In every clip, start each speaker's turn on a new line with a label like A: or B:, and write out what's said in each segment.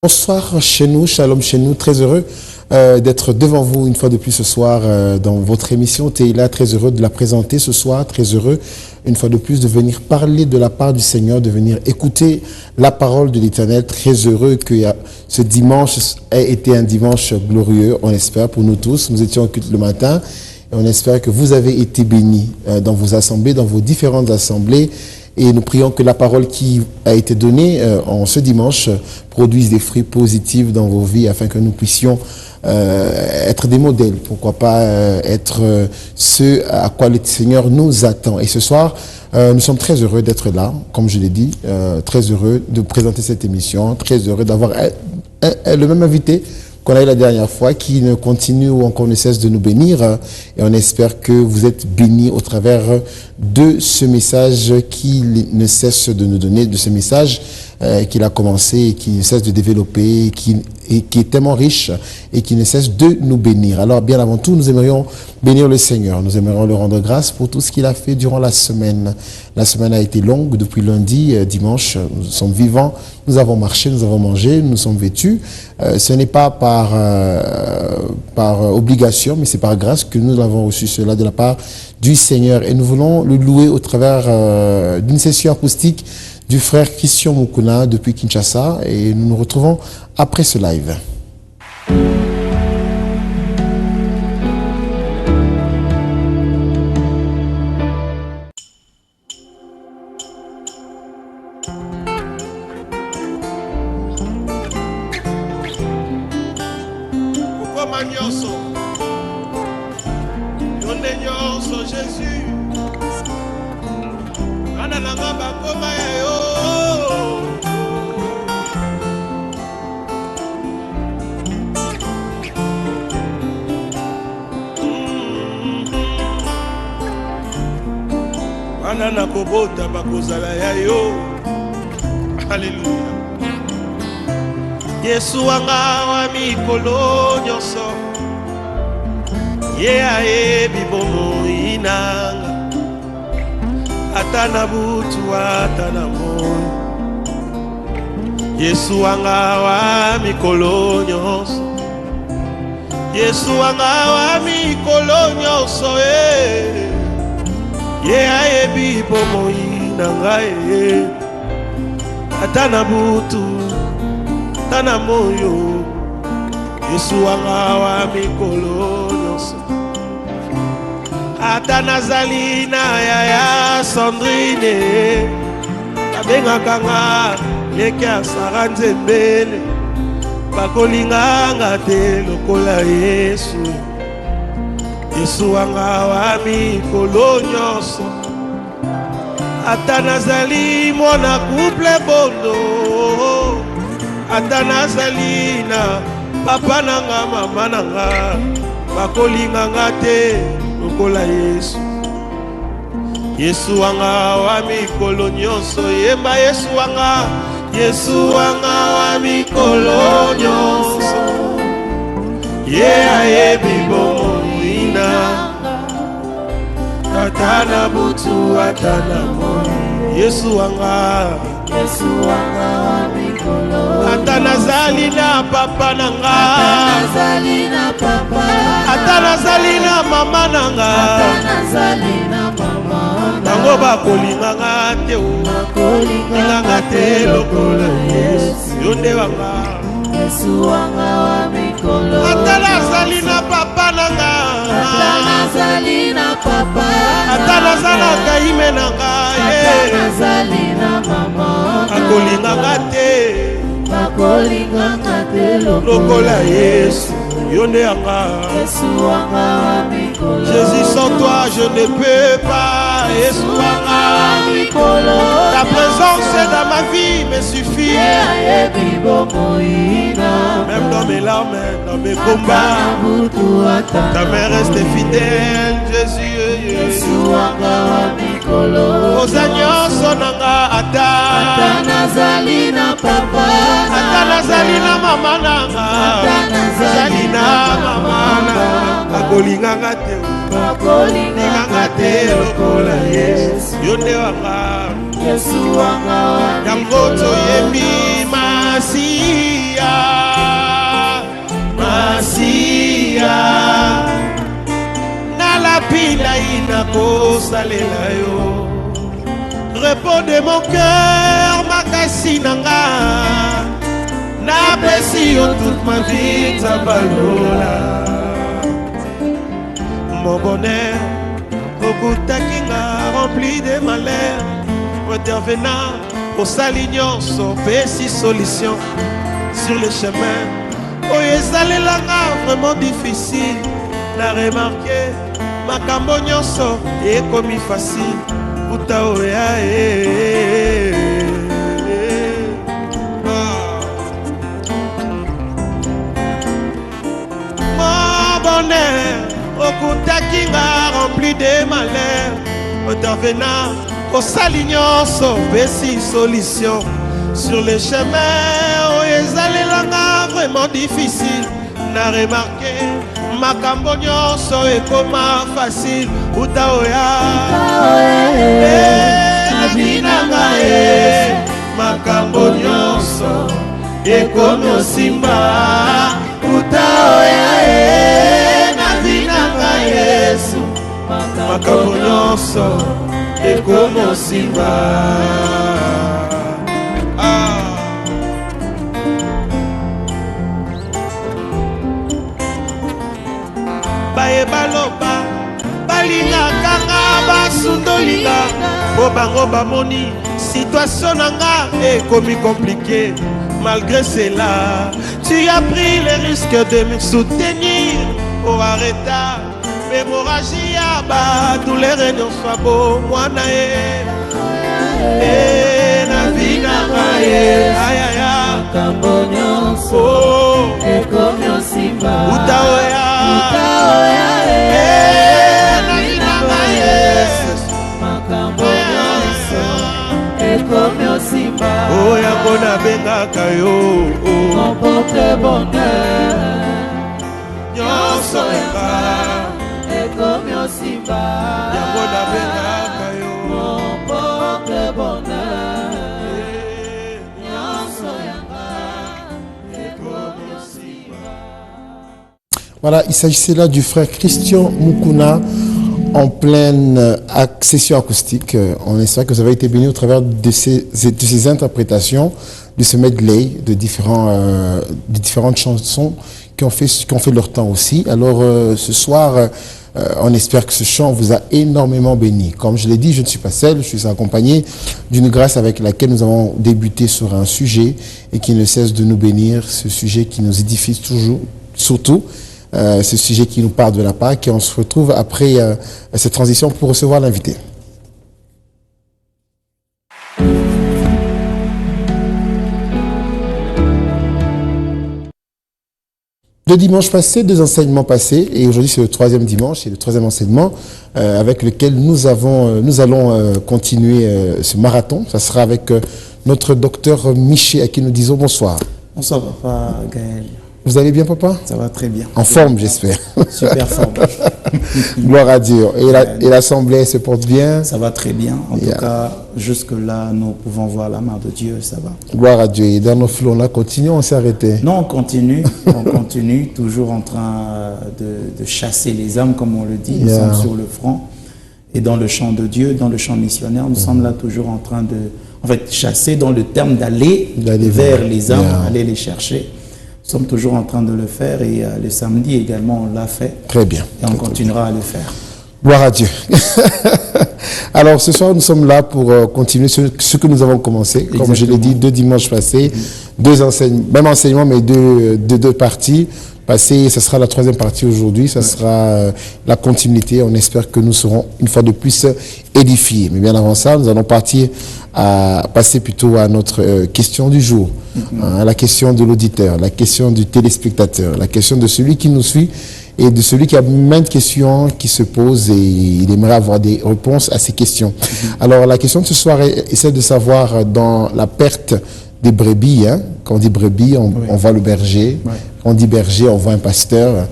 A: Bonsoir chez nous, shalom chez nous, très heureux d'être devant vous une fois de plus ce soir dans votre émission Teila, très heureux de la présenter ce soir, très heureux une fois de plus de venir parler de la part du Seigneur, de venir écouter la parole de l'Éternel, très heureux que ce dimanche ait été un dimanche glorieux, on espère pour nous tous, nous étions au culte le matin et on espère que vous avez été bénis dans vos assemblées, dans vos différentes assemblées. Et nous prions que la parole qui a été donnée en ce dimanche produise des fruits positifs dans vos vies afin que nous puissions être des modèles. Pourquoi pas être ceux à quoi le Seigneur nous attend. Et ce soir, nous sommes très heureux d'être là, comme je l'ai dit, très heureux de présenter cette émission, très heureux d'avoir le même invité qu'on a eu la dernière fois, qui ne continue ou encore ne cesse de nous bénir. Et on espère que vous êtes bénis au travers de ce message qu'il ne cesse de nous donner, de ce message qu'il a commencé et qui ne cesse de développer, qui est tellement riche et qui ne cesse de nous bénir. Alors, bien avant tout, nous aimerions bénir le Seigneur. Nous aimerions le rendre grâce pour tout ce qu'il a fait durant la semaine. La semaine a été longue depuis lundi, dimanche. Nous sommes vivants, nous avons marché, nous avons mangé, nous sommes vêtus. Ce n'est pas par obligation, mais c'est par grâce que nous avons reçu cela de la part du Seigneur. Et nous voulons le louer au travers d'une session acoustique du frère Christian Mukuna depuis Kinshasa. Et nous nous retrouvons après ce live.
B: Alléluia. Yesu anga wa mikolo nyonso ye ayebi bomo inanga ata na butu ata na moyo. Yesu anga wa mikolo nyonso, Yesu anga wa mikolo nyonso ye ayebi bomo inanga ata na butu ata na moyo. Yesu anga wa mikolo nyonso, ata nazali na yaya Sandrine abengaka nga leki ya Sara Nzembele, bakolinganga te lokola Yesu. Yesu anga wa mikolo nyonso, ata nazali mwana couple bondo, ata nazali na papa nanga mama nanga, bakolinganga te lokola Yesu. Yesu anga wa mikolo nyonso, yemba Yesu anga, Yesu anga wa mikolo nyonso ye ayebi bomo inanga ata na butu ata na moyo. Yesu anga,
C: Yesu anga wa mikolo,
B: ata nazali na papa nanga,
C: ata nazali na papa,
B: ata nazali na mama nanga,
C: ata nazali na mama,
B: tango bakolinganga te bakolinganga te lokola Yesu. Yonde wanga
C: Yesu anga wa mikolo,
B: ata nazali na papa nanga,
C: ata nazali na papa,
B: ata nazala kaime nanga,
C: ata nazali na mama,
B: bakolinganga te
C: bakolinganga te
B: lokola Yesu. Yonde yanga
C: Yesu anga wa mikolo,
B: Jésus, sans toi je ne peux pas. Yesu anga
C: mikolo,
B: ta présence dans ma vie me suffit.
C: ayebi bomo ina,
B: Même dans mes larmes, dans mes combats,
C: ata na butu ata
B: ta main reste fidèle, Jésus.
C: Yesu anga wa mikolo,
B: Oza nyonso nanga
C: ata
B: ata
C: nazali na papa,
B: ata nazali na mama nanga,
C: ata
B: nazali na mama nanga, bakolinganga te
C: bakolinganga te lokola Yesu.
B: Yonde wanga
C: Yesu anga wa
B: yango toyebi Masiya ngai nakosalela yo. Repos de mon cœur, makasi nanga, napesi yo toute ma vie tabalola. Mon bonheur, okutaki nga rempli de malheur, intervenant au salignon, sauver si solution sur le chemin. Oh, ezalelanga vraiment difficile, na remarqué makambo nyonso ekomi facile. Uta oya mon bonheur, okutaki nga rempli de malheur, intervenant au salignon, sauver si solution sur le chemin. Oh, ezalelanga vraiment difficile, na remarqué makambo nyonso ekoma facile. Uta oya nabinanga makambo nyonso ekomi osimba. Uta oya nabinanga Yesu makambo nyonso ekomi osimba. Baye baloba balinga kanga basundolinga, po bango bamoni situation nanga ekomi compliqué. Malgré cela, tu as pris le risque de me soutenir pour arrêter l'hémorragie. Tous les réunions soient beaux, moi nae na vie nanga aïe aïe
C: makambo nyonso
B: oh
C: ekomi osimba.
B: Uta oya na vie nanga
C: makambo nyonso ekomi osimba.
B: oh yango nabengaka yo
C: Mon porte bonheur
B: nyonso eka
C: ekomi osimba.
B: yango nabengaka yo
C: Mon porte bonheur nyonso yanga ekomi osimba.
A: Voilà, il s'agissait là du frère Christian Mukuna en pleine accession acoustique. On espère que vous avez été bénis au travers de ces interprétations, de ce medley de différentes chansons qui ont fait leur temps aussi. Alors ce soir, on espère que ce chant vous a énormément béni. Comme je l'ai dit, je ne suis pas seul, je suis accompagné d'une grâce avec laquelle nous avons débuté sur un sujet et qui ne cesse de nous bénir, ce sujet qui nous édifie toujours, surtout. Ce sujet qui nous parle de la Pâque, et on se retrouve après cette transition pour recevoir l'invité. Deux dimanches passés, deux enseignements passés, et aujourd'hui c'est le troisième dimanche, et le troisième enseignement avec lequel nous allons continuer ce marathon. Ça sera avec notre docteur Miché, à qui nous disons bonsoir.
D: Bonsoir papa Gaël.
A: Vous allez bien papa?
D: Ça va très bien.
A: En forme j'espère.
D: Super forme.
A: Gloire à Dieu. Et l'assemblée se porte bien?
D: Ça va très bien. En tout cas, jusque-là, nous pouvons voir la main de Dieu, ça va.
A: Gloire à Dieu. Et dans nos flots là, continuons, on s'est arrêté?
D: Non, on continue, toujours en train de chasser les âmes, comme on le dit. Nous sommes sur le front. Et dans le champ de Dieu, dans le champ missionnaire, nous sommes là toujours en train chasser dans le terme d'aller vers les âmes, aller les chercher. Nous sommes toujours en train de le faire et le samedi également, on l'a fait.
A: Très bien.
D: Et on continuera à le faire.
A: Gloire à Dieu. Alors, ce soir, nous sommes là pour continuer ce que nous avons commencé. Exactement. Comme je l'ai dit, deux dimanches passés, même enseignement, mais deux parties passées. Ce sera la troisième partie aujourd'hui. Ce sera la continuité. On espère que nous serons une fois de plus édifiés. Mais bien avant ça, nous allons passer plutôt à notre question du jour. La question de l'auditeur, la question du téléspectateur, la question de celui qui nous suit et de celui qui a maintes questions qui se posent et il aimerait avoir des réponses à ces questions. Alors la question de ce soir est celle de savoir dans la perte des brebis, quand on dit brebis, on voit le berger, quand on dit berger, on voit un pasteur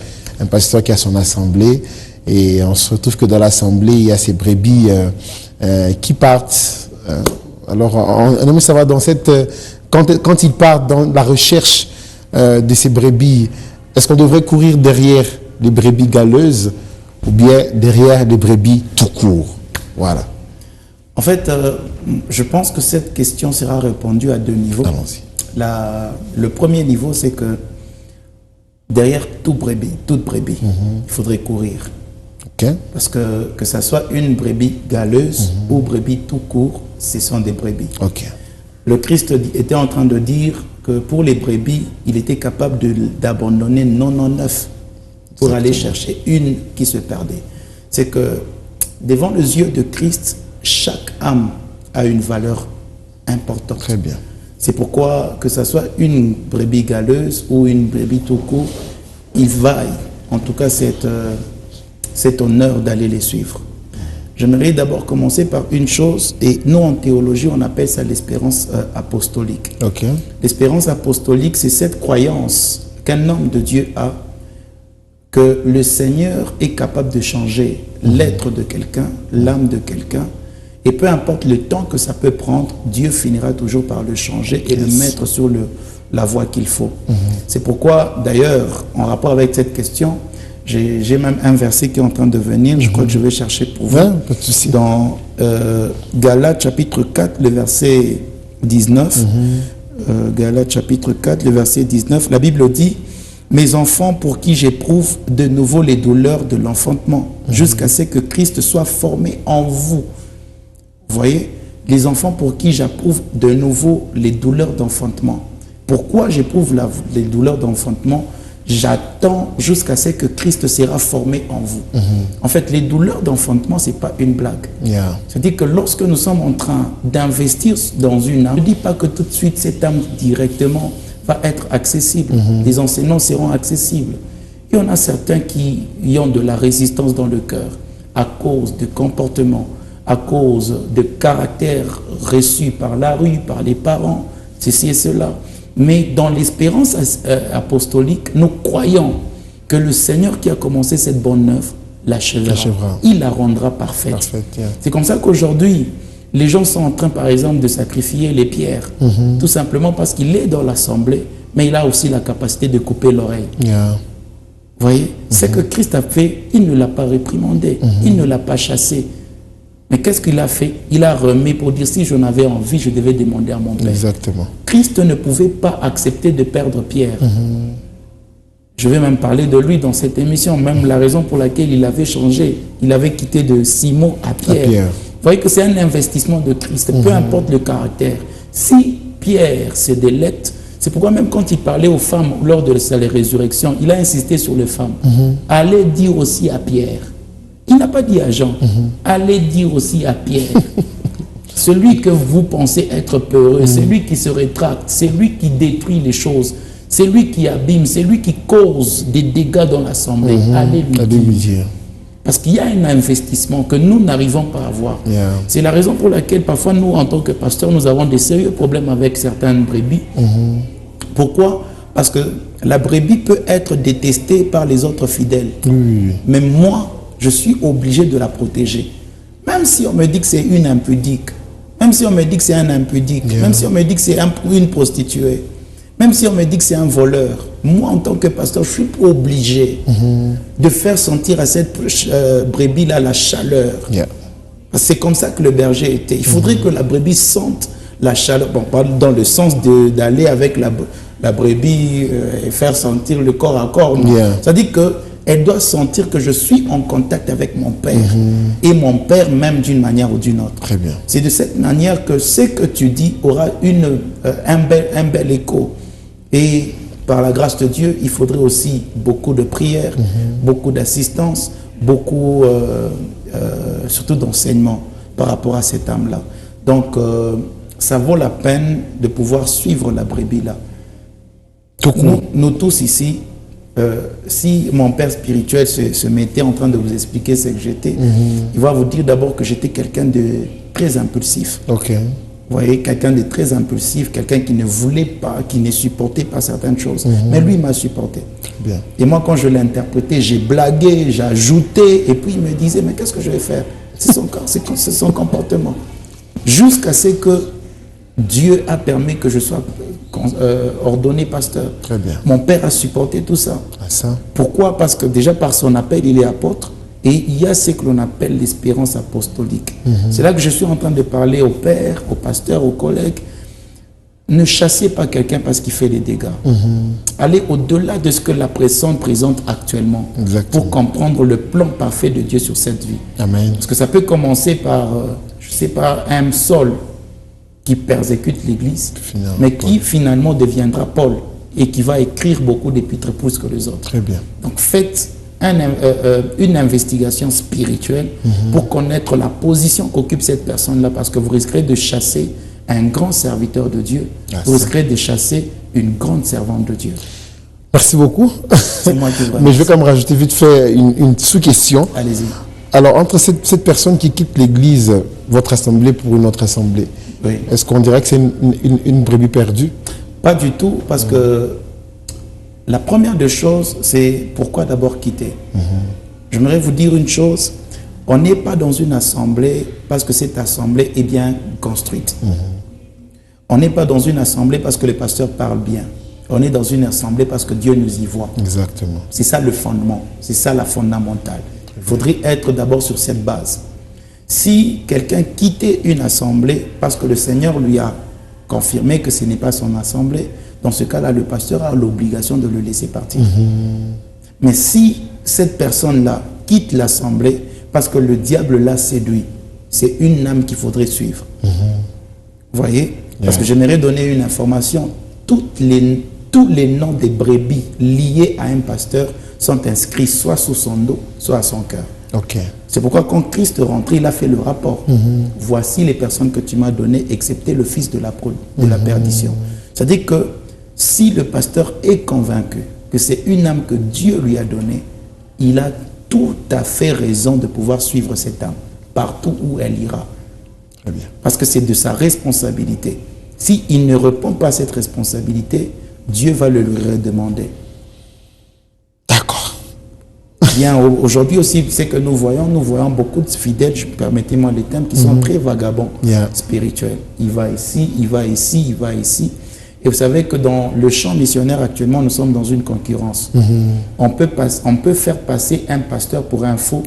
A: qui a son assemblée et on se retrouve que dans l'assemblée, il y a ces brebis qui partent. Alors on aimerait savoir dans quand ils partent dans la recherche de ces brebis, est-ce qu'on devrait courir derrière les brebis galeuses ou bien derrière les brebis tout court? Voilà.
D: En fait, je pense que cette question sera répondue à deux niveaux.
A: Allons-y.
D: Le premier niveau, c'est que derrière toute brebis, il faudrait courir.
A: Ok.
D: Parce que ça soit une brebis galeuse ou brebis tout court, ce sont des brebis.
A: Ok.
D: Le Christ était en train de dire que pour les brebis, il était capable d'abandonner 99 pour aller chercher une qui se perdait. C'est que devant les yeux de Christ, chaque âme a une valeur importante.
A: Très bien.
D: C'est pourquoi, que ce soit une brebis galeuse ou une brebis tout court, il vaille, en tout cas, cet honneur d'aller les suivre. J'aimerais d'abord commencer par une chose, et nous en théologie, on appelle ça l'espérance apostolique.
A: Ok.
D: L'espérance apostolique, c'est cette croyance qu'un homme de Dieu a, que le Seigneur est capable de changer l'être de quelqu'un, l'âme de quelqu'un, et peu importe le temps que ça peut prendre, Dieu finira toujours par le changer et le mettre sur la voie qu'il faut. C'est pourquoi, d'ailleurs, en rapport avec cette question, j'ai même un verset qui est en train de venir, je crois que je vais chercher pour vous.
A: Ouais, pas de souci.
D: Dans Galates chapitre 4, le verset 19, Galates chapitre 4, le verset 19, la Bible dit: « Mes enfants, pour qui j'éprouve de nouveau les douleurs de l'enfantement, jusqu'à ce que Christ soit formé en vous. » Vous voyez, les enfants pour qui j'approuve de nouveau les douleurs d'enfantement. Pourquoi j'éprouve les douleurs d'enfantement? J'attends jusqu'à ce que Christ sera formé en vous. En fait, les douleurs d'enfantement, ce n'est pas une blague.
A: Yeah.
D: C'est-à-dire que lorsque nous sommes en train d'investir dans une âme, je ne dis pas que tout de suite cette âme directement va être accessible. Les enseignants seront accessibles. Il y en a certains qui ont de la résistance dans le cœur à cause de comportements, à cause de caractères reçus par la rue, par les parents, ceci et cela. Mais dans l'espérance apostolique, nous croyons que le Seigneur qui a commencé cette bonne œuvre l'achèvera. Il la rendra parfaite.
A: Yeah.
D: C'est comme ça qu'aujourd'hui, les gens sont en train, par exemple, de sacrifier les pierres, tout simplement parce qu'il est dans l'assemblée, mais il a aussi la capacité de couper l'oreille.
A: Yeah.
D: Vous voyez, ce que Christ a fait, il ne l'a pas réprimandé, il ne l'a pas chassé. Mais qu'est-ce qu'il a fait? Il a remis pour dire, si j'en avais envie, je devais demander à mon Père.
A: Exactement.
D: Christ ne pouvait pas accepter de perdre Pierre. Je vais même parler de lui dans cette émission, même la raison pour laquelle il avait changé. Il avait quitté de Simon à Pierre. Vous voyez que c'est un investissement de Christ, peu importe le caractère. Si Pierre se délecte, c'est pourquoi même quand il parlait aux femmes lors de sa résurrection, il a insisté sur les femmes. Allez dire aussi à Pierre. Il n'a pas dit à Jean, allez dire aussi à Pierre. Celui que vous pensez être peureux, c'est lui qui se rétracte, c'est lui qui détruit les choses, c'est lui qui abîme, c'est lui qui cause des dégâts dans l'assemblée. Allez lui dire. Parce qu'il y a un investissement que nous n'arrivons pas à avoir.
A: Yeah.
D: C'est la raison pour laquelle parfois nous, en tant que pasteurs, nous avons des sérieux problèmes avec certaines brebis. Pourquoi? Parce que la brebis peut être détestée par les autres fidèles. Mais moi, je suis obligé de la protéger. Même si on me dit que c'est une impudique, même si on me dit que c'est un impudique, même si on me dit que c'est une prostituée, même si on me dit que c'est un voleur, moi en tant que pasteur, je suis obligé de faire sentir à cette brebis-là la chaleur. C'est comme ça que le berger était. Il faudrait que la brebis sente la chaleur, bon, pas dans le sens d'aller avec la brebis et faire sentir le corps à corps. C'est-à-dire que elle doit sentir que je suis en contact avec mon Père. Et mon Père même d'une manière ou d'une autre.
A: Très bien.
D: C'est de cette manière que ce que tu dis aura un bel écho. Et par la grâce de Dieu, il faudrait aussi beaucoup de prières, beaucoup d'assistance, beaucoup, surtout d'enseignement par rapport à cette âme-là. Donc, ça vaut la peine de pouvoir suivre la brebis-là. Nous tous ici, si mon père spirituel se mettait en train de vous expliquer ce que j'étais, il va vous dire d'abord que j'étais quelqu'un de très impulsif. Vous voyez, quelqu'un de très impulsif, quelqu'un qui ne voulait pas, qui ne supportait pas certaines choses. Mais lui, il m'a supporté.
A: Bien.
D: Et moi, quand je l'ai interprété, j'ai blagué, j'ai ajouté, et puis il me disait, mais qu'est-ce que je vais faire? C'est son comportement. Jusqu'à ce que Dieu a permis que je sois ordonné pasteur.
A: Très bien.
D: Mon père a supporté tout ça.
A: Ça.
D: Pourquoi? Parce que déjà par son appel, il est apôtre. Et il y a ce que l'on appelle l'espérance apostolique. C'est là que je suis en train de parler aux pères, aux pasteurs, aux collègues. Ne chassez pas quelqu'un parce qu'il fait des dégâts. Allez au-delà de ce que la personne présente actuellement.
A: Exactement.
D: Pour comprendre le plan parfait de Dieu sur cette vie.
A: Amen.
D: Parce que ça peut commencer par, je ne sais pas, un Saul qui persécute l'Église, mais qui finalement deviendra Paul et qui va écrire beaucoup d'épîtres plus que les autres.
A: Très bien.
D: Donc faites une investigation spirituelle pour connaître la position qu'occupe cette personne-là, parce que vous risquerez de chasser un grand serviteur de Dieu, vous risquerez de chasser une grande servante de Dieu.
A: Merci beaucoup.
D: C'est moi qui vous remercie.
A: Mais je vais quand même rajouter vite fait une sous-question.
D: Allez-y.
A: Alors, entre cette personne qui quitte l'église, votre assemblée pour une autre assemblée,
D: Oui.
A: est-ce qu'on dirait que c'est une brebis perdue?
D: Pas du tout, parce que la première des choses, c'est pourquoi d'abord quitter. J'aimerais vous dire une chose, on n'est pas dans une assemblée parce que cette assemblée est bien construite. On n'est pas dans une assemblée parce que le pasteur parle bien. On est dans une assemblée parce que Dieu nous y voit.
A: Exactement.
D: C'est ça le fondement, c'est ça la fondamentale. Il faudrait être d'abord sur cette base. Si quelqu'un quittait une assemblée parce que le Seigneur lui a confirmé que ce n'est pas son assemblée, dans ce cas-là, le pasteur a l'obligation de le laisser partir. Mais si cette personne-là quitte l'assemblée parce que le diable l'a séduit, c'est une âme qu'il faudrait suivre. Vous voyez? Parce que j'aimerais donner une information. Tous les noms des brebis liés à un pasteur sont inscrits soit sous son dos, soit à son cœur.
A: Ok.
D: C'est pourquoi quand Christ est rentré, il a fait le rapport. Voici les personnes que tu m'as données, excepté le fils de la perdition. C'est-à-dire que si le pasteur est convaincu que c'est une âme que Dieu lui a donnée, il a tout à fait raison de pouvoir suivre cette âme, partout où elle ira.
A: Très bien.
D: Parce que c'est de sa responsabilité. S'il ne répond pas à cette responsabilité, Dieu va le lui redemander.
A: D'accord.
D: Bien, aujourd'hui aussi, c'est que nous voyons beaucoup de fidèles, permettez-moi les termes, qui sont très vagabonds spirituels. Il va ici, il va ici, il va ici. Et vous savez que dans le champ missionnaire actuellement, nous sommes dans une concurrence. On peut faire passer un pasteur pour un faux,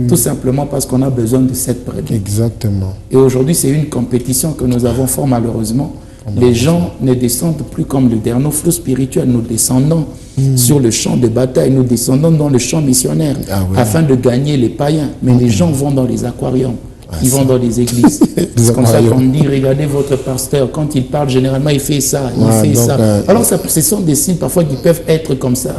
D: tout simplement parce qu'on a besoin de cette brebis.
A: Exactement.
D: Et aujourd'hui, c'est une compétition que nous avons fort malheureusement. Les gens ne descendent plus comme le dernier flot spirituel. Nous descendons sur le champ de bataille, nous descendons dans le champ missionnaire afin de gagner les païens. Mais les gens vont dans les aquariums, ils vont dans les églises. C'est comme ça qu'on dit, regardez votre pasteur, quand il parle, généralement il fait ça, il fait ça. Alors ce sont des signes parfois qui peuvent être comme ça,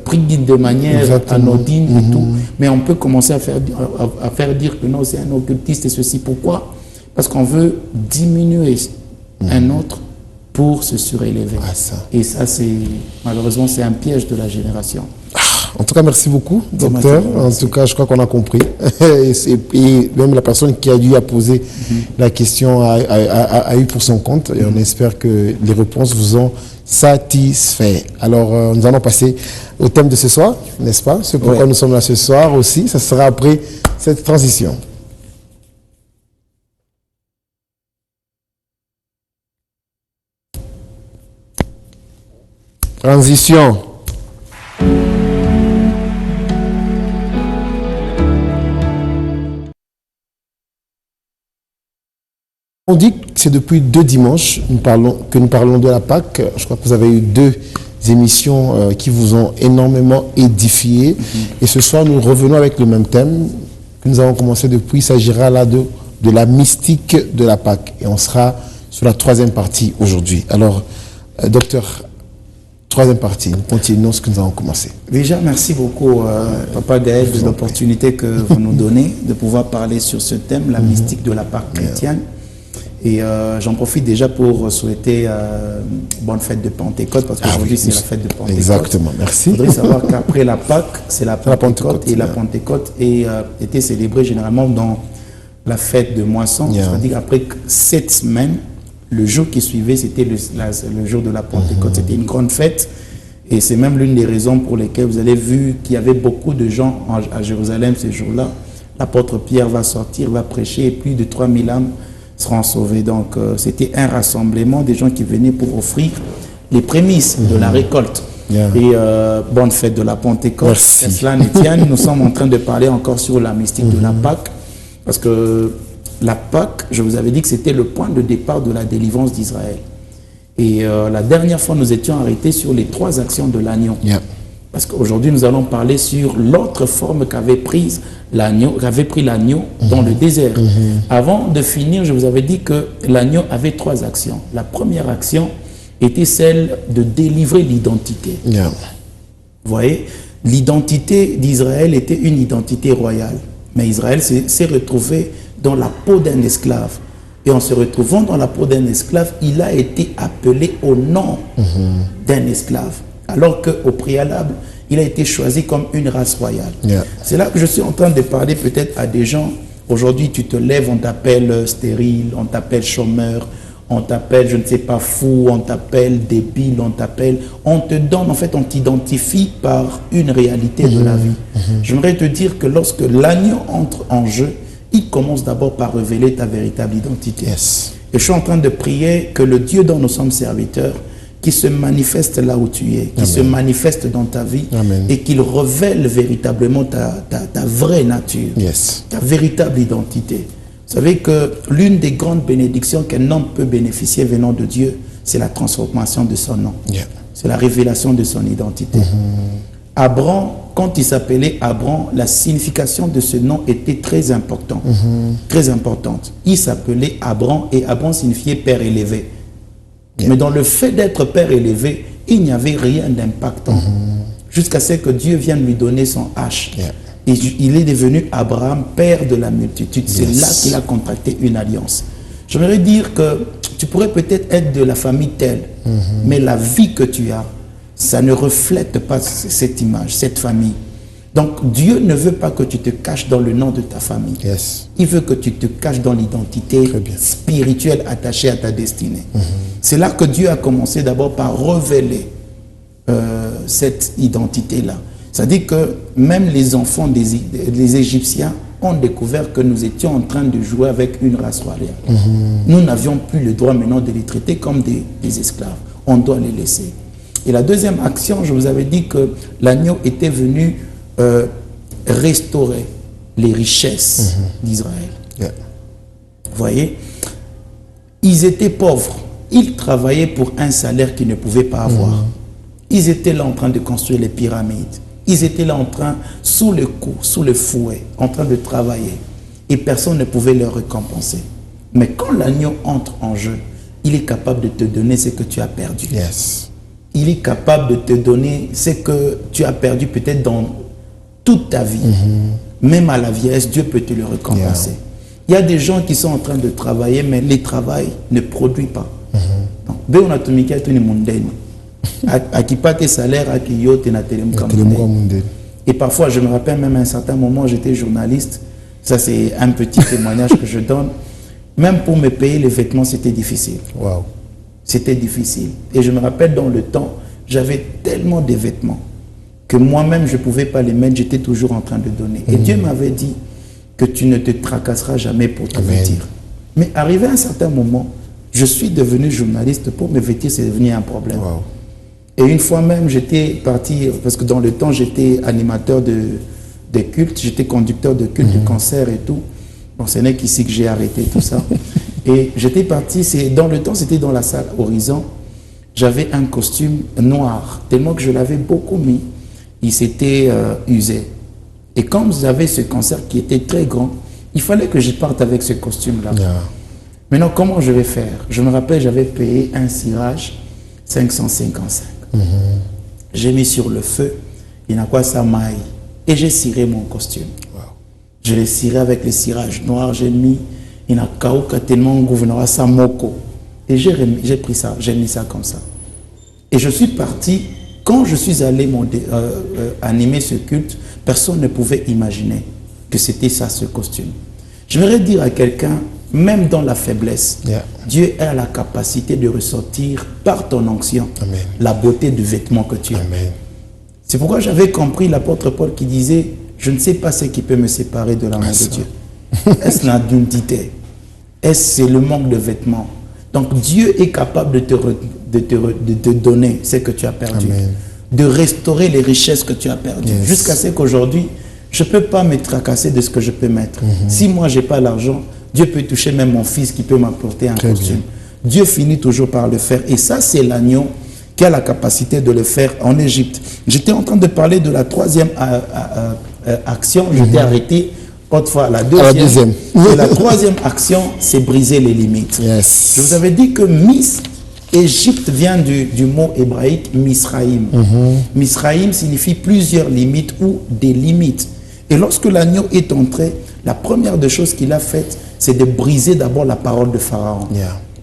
D: pris de manière anodine et tout. Mais on peut commencer à faire dire que non, c'est un occultiste et ceci. Pourquoi? Parce qu'on veut diminuer un autre pour se surélever. Et ça, malheureusement, c'est un piège de la génération.
A: En tout cas, merci beaucoup, docteur. En tout cas, je crois qu'on a compris. Et même la personne qui a dû poser la question a eu pour son compte. Et on espère que les réponses vous ont satisfait. Alors, nous allons passer au thème de ce soir, n'est-ce pas? C'est pourquoi nous sommes là ce soir aussi. Ça sera après cette transition. Transition. On dit que c'est depuis 2 dimanches que nous parlons de la Pâque. Je crois que vous avez eu 2 émissions qui vous ont énormément édifié. Et ce soir, nous revenons avec le même thème que nous avons commencé depuis. Il s'agira là de la mystique de la Pâque. Et on sera sur la 3e partie aujourd'hui. Alors, docteur, 3e partie, nous continuons ce que nous avons commencé.
D: Déjà, merci beaucoup, Papa Gaël, de l'opportunité que vous nous donnez de pouvoir parler sur ce thème, la mystique de la Pâque chrétienne. Et j'en profite déjà pour souhaiter bonne fête de Pentecôte, parce qu'aujourd'hui c'est la fête de Pentecôte.
A: Exactement, merci.
D: Il faudrait savoir qu'après la Pâque, c'est la Pentecôte. Et la Pentecôte était célébrée généralement dans la fête de moisson. C'est-à-dire après 7 semaines, le jour qui suivait, c'était le jour de la Pentecôte. C'était une grande fête. Et c'est même l'une des raisons pour lesquelles vous avez vu qu'il y avait beaucoup de gens à Jérusalem ce jour-là. L'apôtre Pierre va sortir, va prêcher, et plus de 3000 âmes seront sauvées. Donc c'était un rassemblement des gens qui venaient pour offrir les prémices de la récolte.
A: Yeah.
D: Et bonne fête de la Pentecôte.
A: Merci.
D: Que cela ne tienne. Nous sommes en train de parler encore sur la mystique de la Pâque. Parce que la Pâque, je vous avais dit que c'était le point de départ de la délivrance d'Israël. Et la dernière fois, nous étions arrêtés sur les 3 actions de l'agneau.
A: Yeah.
D: Parce qu'aujourd'hui, nous allons parler sur l'autre forme qu'avait pris l'agneau dans le désert. Avant de finir, je vous avais dit que l'agneau avait 3 actions. La première action était celle de délivrer l'identité.
A: Yeah.
D: Vous voyez, l'identité d'Israël était une identité royale. Mais Israël s'est retrouvé dans la peau d'un esclave. Et en se retrouvant dans la peau d'un esclave, il a été appelé au nom d'un esclave. Alors qu'au préalable, il a été choisi comme une race royale.
A: Yeah.
D: C'est là que je suis en train de parler peut-être à des gens. Aujourd'hui, tu te lèves, on t'appelle stérile, on t'appelle chômeur, on t'appelle, je ne sais pas, fou, on t'appelle débile, on te donne, en fait, on t'identifie par une réalité de la vie. J'aimerais te dire que lorsque l'agneau entre en jeu, il commence d'abord par révéler ta véritable identité.
A: Yes.
D: Et je suis en train de prier que le Dieu dont nous sommes serviteurs, qui se manifeste là où tu es, qui se manifeste dans ta vie,
A: Amen.
D: et qu'il révèle véritablement ta vraie nature,
A: Yes.
D: ta véritable identité. Vous savez que l'une des grandes bénédictions qu'un homme peut bénéficier venant de Dieu, c'est la transformation de son nom.
A: Yeah.
D: C'est la révélation de son identité. Abraham, quand il s'appelait Abraham, la signification de ce nom était très importante. Très importante. Il s'appelait Abraham et Abraham signifiait père élevé. Mais dans le fait d'être père élevé, il n'y avait rien d'impactant. Jusqu'à ce que Dieu vienne lui donner son H.
A: Yeah.
D: Et il est devenu Abraham, père de la multitude. C'est là qu'il a contracté une alliance. J'aimerais dire que tu pourrais peut-être être de la famille telle, mais la vie que tu as, ça ne reflète pas cette image, cette famille. Donc Dieu ne veut pas que tu te caches dans le nom de ta famille.
A: Yes.
D: Il veut que tu te caches dans l'identité
A: Très bien.
D: spirituelle attachée à ta destinée. C'est là que Dieu a commencé d'abord par révéler cette identité-là. C'est-à-dire que même les enfants des Égyptiens ont découvert que nous étions en train de jouer avec une race royale. Nous n'avions plus le droit maintenant de les traiter comme des esclaves. On doit les laisser. Et la deuxième action, je vous avais dit que l'agneau était venu restaurer les richesses d'Israël.
A: Yeah.
D: Vous voyez, ils étaient pauvres. Ils travaillaient pour un salaire qu'ils ne pouvaient pas avoir. Ils étaient là en train de construire les pyramides. Ils étaient là en train, sous le coup, sous le fouet, en train de travailler. Et personne ne pouvait leur récompenser. Mais quand l'agneau entre en jeu, il est capable de te donner ce que tu as perdu.
A: Yes.
D: Il est capable de te donner ce que tu as perdu peut-être dans toute ta vie. Même à la vieillesse, Dieu peut te le récompenser. Il y a des gens qui sont en train de travailler, mais le travail ne produit pas. Donc, on a tout mis tout le monde. À qui pas tes salaires, à qui yote na telem comme Et parfois, je me rappelle même à un certain moment, j'étais journaliste. Ça, c'est un petit témoignage que je donne. Même pour me payer les vêtements, c'était difficile.
A: Wow.
D: C'était difficile. Et je me rappelle, dans le temps, j'avais tellement de vêtements que moi-même, je ne pouvais pas les mettre. J'étais toujours en train de donner. Et Dieu m'avait dit que tu ne te tracasseras jamais pour te vêtir. Mais arrivé à un certain moment, je suis devenu journaliste. Pour me vêtir, c'est devenu un problème.
A: Wow.
D: Et une fois même, j'étais parti, parce que dans le temps, j'étais animateur de culte, j'étais conducteur de culte, de concert et tout. Bon, ce n'est qu'ici que j'ai arrêté tout ça. Et j'étais parti, dans le temps, c'était dans la salle Horizon. J'avais un costume noir, tellement que je l'avais beaucoup mis. Il s'était usé. Et comme j'avais ce concert qui était très grand, il fallait que je parte avec ce costume-là.
A: Yeah.
D: Maintenant, comment je vais faire? Je me rappelle, j'avais payé un cirage 555. J'ai mis sur le feu, il n'a quoi ça maille. Et j'ai ciré mon costume.
A: Wow.
D: Je l'ai ciré avec le cirage noir, j'ai mis, il n'a kauka tellement gouvernement ça moko. Et j'ai pris ça, j'ai mis ça comme ça. Et je suis parti. Quand je suis allé animer ce culte, personne ne pouvait imaginer que c'était ça, ce costume. J'aimerais dire à quelqu'un, même dans la faiblesse, Dieu a la capacité de ressortir par ton onction la beauté du vêtement que tu as. C'est pourquoi j'avais compris l'apôtre Paul qui disait, je ne sais pas ce qui peut me séparer de l'amour de Dieu. Est-ce l'identité? Est-ce le manque de vêtements? Donc Dieu est capable de te donner ce que tu as perdu. de restaurer les richesses que tu as perdues. Jusqu'à ce qu'aujourd'hui, je ne peux pas me tracasser de ce que je peux mettre. Si moi, je n'ai pas l'argent, Dieu peut toucher même mon fils qui peut m'apporter un costume. Dieu finit toujours par le faire. Et ça, c'est l'agneau qui a la capacité de le faire en Égypte. J'étais en train de parler de la troisième action. Je t'ai arrêté autrefois la deuxième. Et la troisième action, c'est briser les limites. Je vous avais dit que Égypte vient du mot hébraïque Misraïm. Misraïm signifie plusieurs limites ou des limites. Et lorsque l'agneau est entré, la première des choses qu'il a faites, c'est de briser d'abord la parole de Pharaon.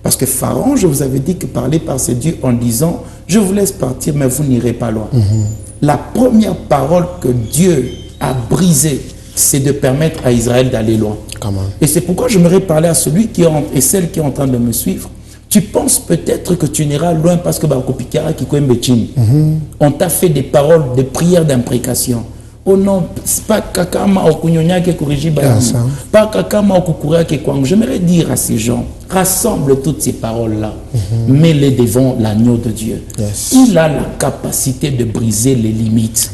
D: Parce que Pharaon, je vous avais dit que parlait par ses dieux en disant « Je vous laisse partir, mais vous n'irez pas loin. La première parole que Dieu a brisée, c'est de permettre à Israël d'aller loin. Et c'est pourquoi je me parler à celui qui est et celle qui est en train de me suivre. Tu penses peut-être que tu n'iras loin parce que on t'a fait des paroles, des prières d'imprécation. Oh non, pas kakama okunyonya ke koriji ba. Pas kakama okukura ke kwang. J'aimerais dire à ces gens, rassemble toutes ces paroles-là, mets-les devant l'agneau de Dieu. Il a la capacité de briser les limites.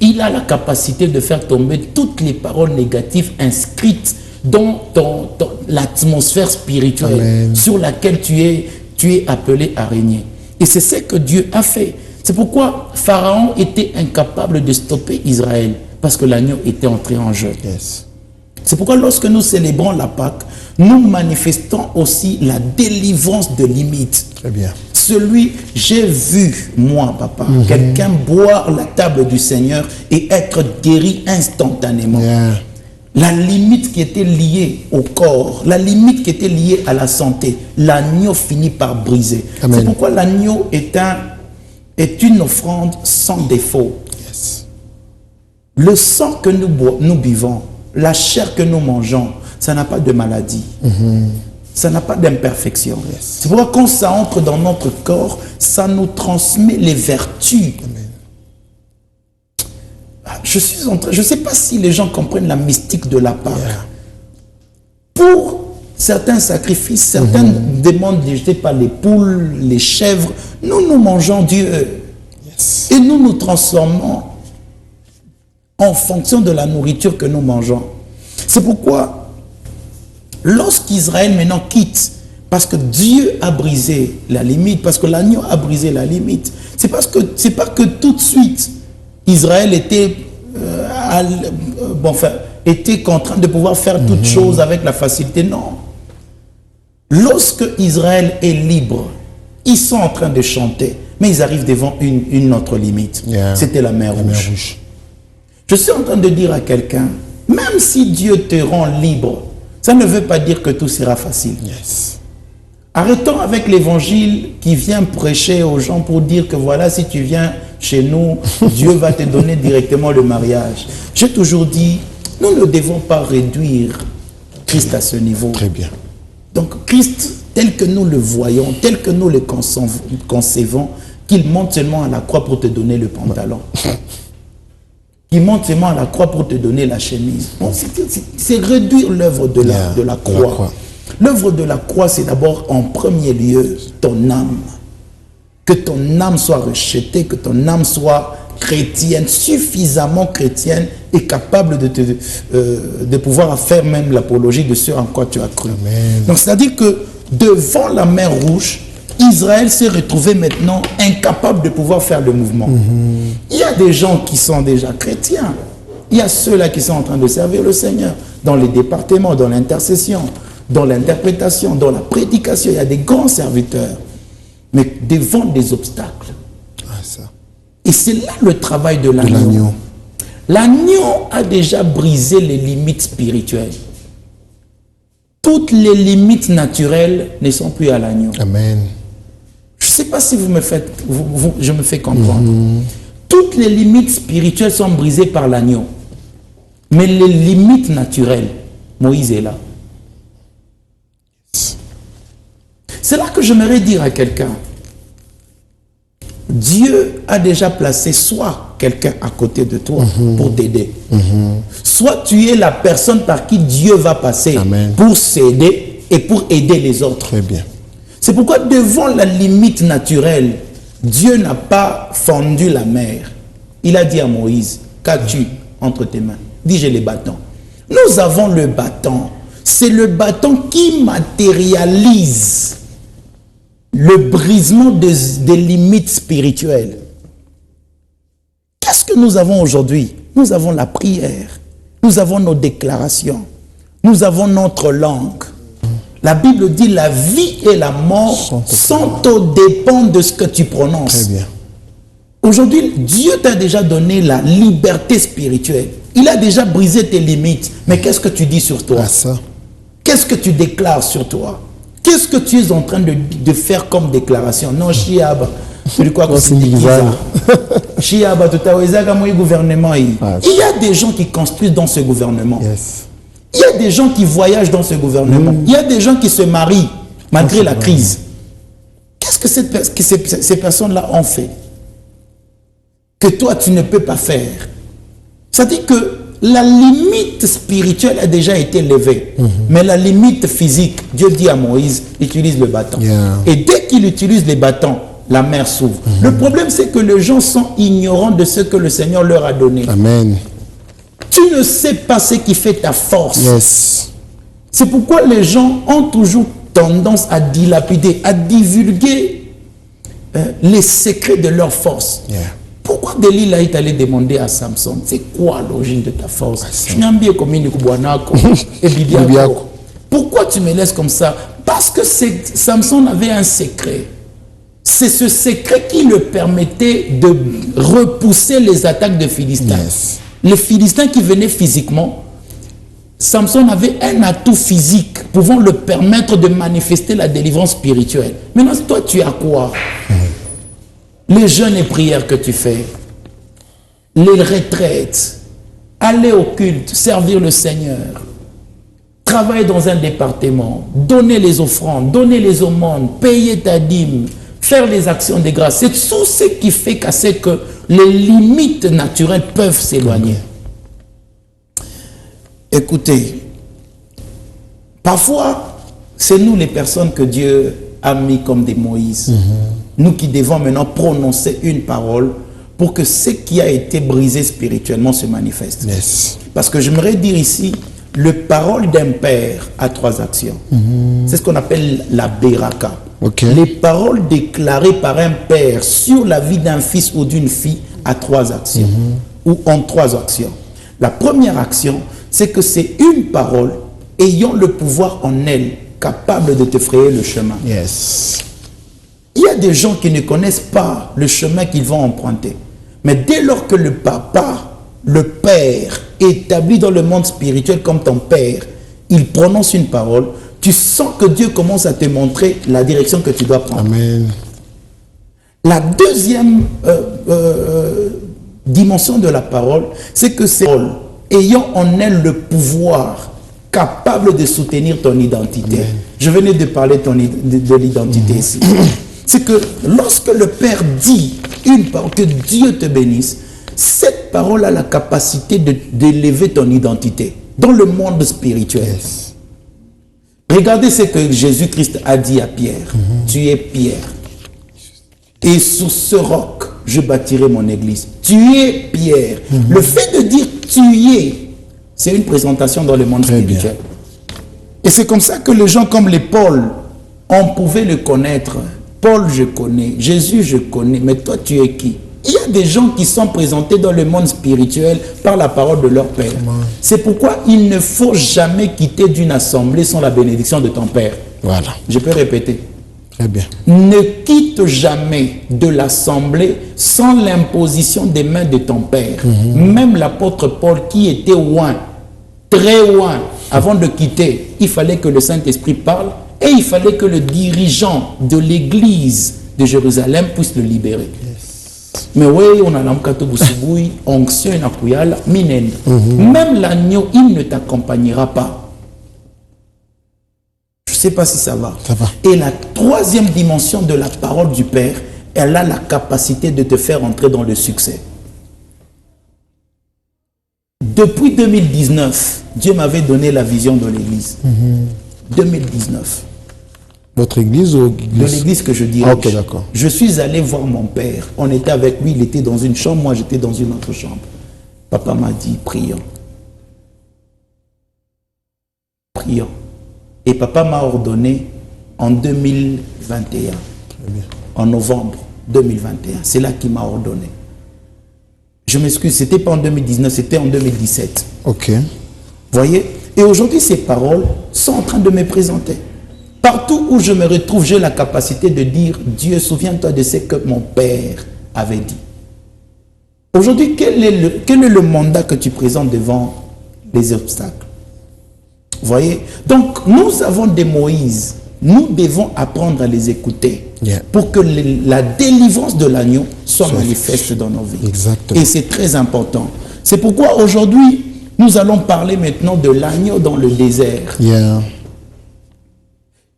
D: Il a la capacité de faire tomber toutes les paroles négatives inscrites dans l'atmosphère spirituelle sur laquelle tu es appelé à régner. Et c'est ce que Dieu a fait. C'est pourquoi Pharaon était incapable de stopper Israël, parce que l'agneau était entré en jeu. C'est pourquoi lorsque nous célébrons la Pâque, nous manifestons aussi la délivrance de limites. J'ai vu, moi, papa, quelqu'un boire la table du Seigneur et être guéri instantanément. La limite qui était liée au corps, la limite qui était liée à la santé, l'agneau finit par briser. C'est pourquoi l'agneau est une offrande sans défaut. Le sang que nous buvons, la chair que nous mangeons, ça n'a pas de maladie. Ça n'a pas d'imperfection. C'est pourquoi quand ça entre dans notre corps, ça nous transmet les vertus. Je ne sais pas si les gens comprennent la mystique de la Pâque. Pour certains sacrifices, certaines demandent de jeter par les poules, les chèvres. Nous mangeons Dieu. Et nous nous transformons en fonction de la nourriture que nous mangeons. C'est pourquoi, lorsqu'Israël maintenant quitte, parce que Dieu a brisé la limite, parce que l'agneau a brisé la limite, c'est pas que tout de suite, Israël était contraint de pouvoir faire toutes choses avec la facilité. Non. Lorsque Israël est libre, ils sont en train de chanter, mais ils arrivent devant une autre limite. C'était la mer Rouge. Je suis en train de dire à quelqu'un, même si Dieu te rend libre, ça ne veut pas dire que tout sera facile. Arrêtons avec l'évangile qui vient prêcher aux gens pour dire que voilà, si tu viens chez nous, Dieu va te donner directement le mariage. J'ai toujours dit, nous ne devons pas réduire Christ à ce niveau. Donc Christ, tel que nous le voyons, tel que nous le concevons, qu'il monte seulement à la croix pour te donner le pantalon. Qu'il monte seulement à la croix pour te donner la chemise. Bon, c'est réduire l'œuvre de la croix. L'œuvre de la croix, c'est d'abord en premier lieu ton âme. Que ton âme soit rejetée, que ton âme soit chrétienne, suffisamment chrétienne et capable de pouvoir faire même l'apologie de ce en quoi tu as cru. Donc c'est-à-dire que devant la mer Rouge, Israël s'est retrouvé maintenant incapable de pouvoir faire le mouvement. Il y a des gens qui sont déjà chrétiens. Il y a ceux-là qui sont en train de servir le Seigneur dans les départements, dans l'intercession, dans l'interprétation, dans la prédication. Il y a des grands serviteurs. Mais devant des obstacles. Et c'est là le travail de l'agneau. L'agneau a déjà brisé les limites spirituelles. Toutes les limites naturelles ne sont plus à l'agneau. Je ne sais pas si je me fais comprendre. Toutes les limites spirituelles sont brisées par l'agneau. Mais les limites naturelles, Moïse est là. C'est là que j'aimerais dire à quelqu'un, Dieu a déjà placé soit quelqu'un à côté de toi pour t'aider, soit tu es la personne par qui Dieu va passer pour s'aider et pour aider les autres. C'est pourquoi devant la limite naturelle, Dieu n'a pas fendu la mer. Il a dit à Moïse, qu'as-tu entre tes mains? Dis, j'ai les bâtons. Nous avons le bâton. C'est le bâton qui matérialise le brisement des limites spirituelles. Qu'est-ce que nous avons aujourd'hui? Nous avons la prière. Nous avons nos déclarations. Nous avons notre langue. La Bible dit la vie et la mort sont au dépend de ce que tu prononces.
A: Très bien.
D: Aujourd'hui, Dieu t'a déjà donné la liberté spirituelle. Il a déjà brisé tes limites. Mais qu'est-ce que tu dis sur toi?
A: Ça.
D: Qu'est-ce que tu déclares sur toi? Qu'est-ce que tu es en train de faire comme déclaration? Non, Chiaba. Tu crois que c'est bizarre. Chiaba, tout à gouvernement. Il y a des gens qui construisent dans ce gouvernement.
A: Yes.
D: Il y a des gens qui voyagent dans ce gouvernement. Il y a des gens qui se marient malgré la crise. Qu'est-ce que ces personnes-là ont fait que toi, tu ne peux pas faire? Ça dit que la limite spirituelle a déjà été levée. Mais la limite physique, Dieu dit à Moïse, utilise le bâton. Et dès qu'il utilise les bâtons, la mer s'ouvre. Le problème, c'est que les gens sont ignorants de ce que le Seigneur leur a donné.
A: Amen.
D: Tu ne sais pas ce qui fait ta force.
A: Yes.
D: C'est pourquoi les gens ont toujours tendance à dilapider, à divulguer les secrets de leur force.
A: Yeah.
D: Pourquoi Delilah est allé demander à Samson, c'est quoi l'origine de ta force? Pourquoi tu me laisses comme ça? Parce que Samson avait un secret. C'est ce secret qui le permettait de repousser les attaques de Philistins.
A: Yes.
D: Les Philistins qui venaient physiquement, Samson avait un atout physique pouvant le permettre de manifester la délivrance spirituelle. Maintenant, toi, tu as quoi? Les jeûnes et prières que tu fais, les retraites, aller au culte, servir le Seigneur, travailler dans un département, donner les offrandes, donner les aumônes, payer ta dîme, faire les actions de grâce. C'est tout ce qui fait casser que les limites naturelles peuvent s'éloigner. Écoutez, parfois, c'est nous les personnes que Dieu a mis comme des Moïse. Nous qui devons maintenant prononcer une parole pour que ce qui a été brisé spirituellement se manifeste.
A: Yes.
D: Parce que j'aimerais dire ici, le parole d'un père a 3 actions. C'est ce qu'on appelle la Beraka.
A: Okay.
D: Les paroles déclarées par un père sur la vie d'un fils ou d'une fille a 3 actions. Ou ont 3 actions. La première action, c'est que c'est une parole ayant le pouvoir en elle, capable de te frayer le chemin.
A: Yes.
D: Il y a des gens qui ne connaissent pas le chemin qu'ils vont emprunter. Mais dès lors que le papa, le père, établi dans le monde spirituel comme ton père, il prononce une parole, tu sens que Dieu commence à te montrer la direction que tu dois prendre.
A: Amen.
D: La deuxième dimension de la parole, c'est que c'est ayant en elle le pouvoir capable de soutenir ton identité.
A: Amen.
D: Je venais de parler de l'identité ici. C'est que lorsque le Père dit une parole, que Dieu te bénisse, cette parole a la capacité d'élever ton identité dans le monde spirituel.
A: Yes.
D: Regardez ce que Jésus-Christ a dit à Pierre. Tu es Pierre. Et sur ce roc, je bâtirai mon église. Tu es Pierre. Le fait de dire tu es, c'est une présentation dans le monde spirituel. Et c'est comme ça que les gens comme les Paul, on pouvait le connaître. Paul, je connais. Jésus, je connais. Mais toi, tu es qui? Il y a des gens qui sont présentés dans le monde spirituel par la parole de leur Père. C'est pourquoi il ne faut jamais quitter d'une assemblée sans la bénédiction de ton Père.
A: Voilà.
D: Je peux répéter.
A: Très bien.
D: Ne quitte jamais de l'assemblée sans l'imposition des mains de ton Père. Même l'apôtre Paul qui était loin, très loin, avant de quitter, il fallait que le Saint-Esprit parle et il fallait que le dirigeant de l'église de Jérusalem puisse le libérer. Mais oui, on a l'amkato busubui, onction et nakuyala, minen. Même l'agneau, il ne t'accompagnera pas. Je ne sais pas si ça va.
A: Ça va.
D: Et la troisième dimension de la parole du Père, elle a la capacité de te faire entrer dans le succès. Depuis 2019, Dieu m'avait donné la vision de l'église. 2019.
A: Votre église ou
D: De l'église que je dirige.
A: Ah, ok, d'accord.
D: Je suis allé voir mon père. On était avec lui, il était dans une chambre, moi j'étais dans une autre chambre. Papa m'a dit, prions. Prions. Et papa m'a ordonné en 2021, en novembre 2021. C'est là qu'il m'a ordonné. Je m'excuse, c'était pas en 2019, c'était en 2017.
A: Ok.
D: Voyez? Et aujourd'hui, ces paroles sont en train de me présenter. Partout où je me retrouve, j'ai la capacité de dire, Dieu, souviens-toi de ce que mon père avait dit. Aujourd'hui, quel est le mandat que tu présentes devant les obstacles? Voyez? Donc, nous avons des Moïse. Nous devons apprendre à les écouter pour que la délivrance de l'agneau soit manifeste dans nos vies.
A: Exactement.
D: Et c'est très important. C'est pourquoi aujourd'hui, nous allons parler maintenant de l'agneau dans le désert.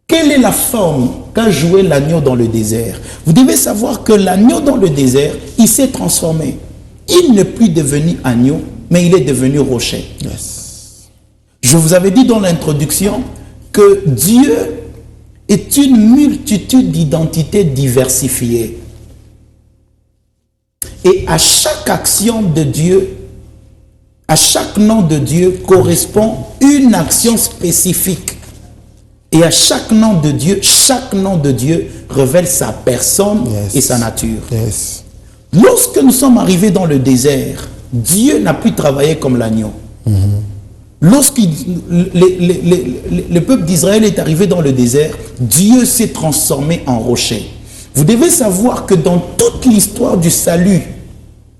D: Quelle est la forme qu'a joué l'agneau dans le désert? Vous devez savoir que l'agneau dans le désert, il s'est transformé. Il n'est plus devenu agneau, mais il est devenu rocher. Je vous avais dit dans l'introduction que Dieu est une multitude d'identités diversifiées. Et à chaque action de Dieu, à chaque nom de Dieu correspond une action spécifique. Et à chaque nom de Dieu révèle sa personne et sa nature. Lorsque nous sommes arrivés dans le désert, Dieu n'a plus travaillé comme l'agneau. Lorsque le peuple d'Israël est arrivé dans le désert, Dieu s'est transformé en rocher. Vous devez savoir que dans toute l'histoire du salut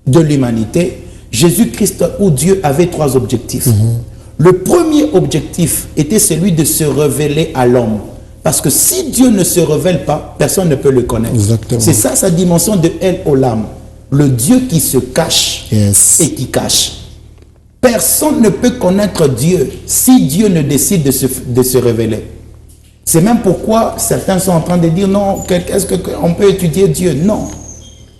D: de l'humanité, Jésus-Christ ou Dieu avait trois objectifs. Le premier objectif était celui de se révéler à l'homme. Parce que si Dieu ne se révèle pas, personne ne peut le connaître. C'est ça sa dimension de El Olam. Le Dieu qui se cache et qui cache. Personne ne peut connaître Dieu si Dieu ne décide de se révéler. C'est même pourquoi certains sont en train de dire non, est-ce qu'on peut étudier Dieu? Non.